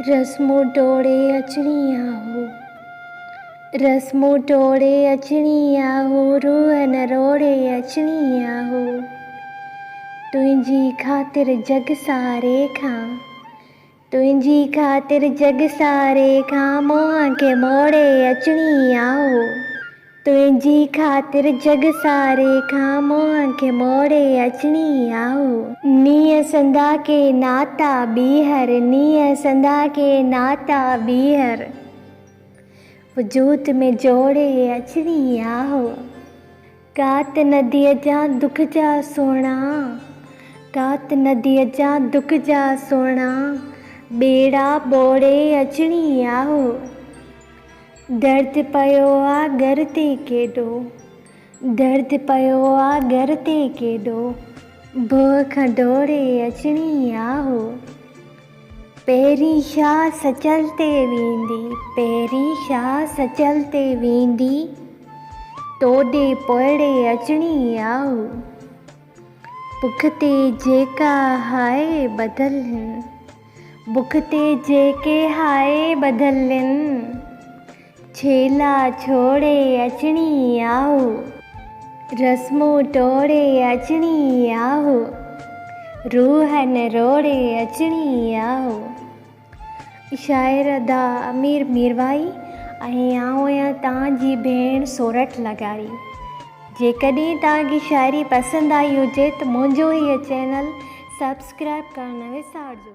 रस्मों टोड़े अचणिया हो, रस्मों टोड़े अचणिया हो, रोअन रोड़े अचणिया हो। तुंहिंजी ख़ातिर जग सारे खां, तुंहिंजी ख़ातिर जग सारे खां मोह खे मोड़े अचणिया हो। तुंहिंजी ख़ातिर जग सारे खां मोह खे मोड़े अचणिया हो। नीअ संदा के नाता ॿीहर, नीअ संदा के नाता ॿीहर, वजूद में जोड़े अचणिया हो। कात नदीअ जा दुख जा सोना, कात नदीअ जा दुख जा सोना, ॿेड़ा ॿोड़े अचणिया हो। दर्द पियो आ घर ते केॾो, दर्द पियो आ घर ते केॾो, भोह खां डोड़े अचणिया हो। पहिरीं छा सचल ते वेंदी, पहिरीं छा सचल ते वेंदी, तोॾे पोड़े अचणिया हो। बुख ते जेका हाय बदलनि, बुख ते जेके हाय बदलनि, छेला छोड़े अचणिया हो। रस्मों टोड़े अचणिया हो, रूहन रोड़े अचणिया हो। शाइर दा अमीर मीरवाई ऐं आउं आहियां तव्हांजी भेण सोरठ लगारी। जेकॾहिं तव्हांजी शाइरी पसंदि आई हुजे त मुंहिंजो हीअ चैनल सब्सक्राइब करणु न विसारिजो।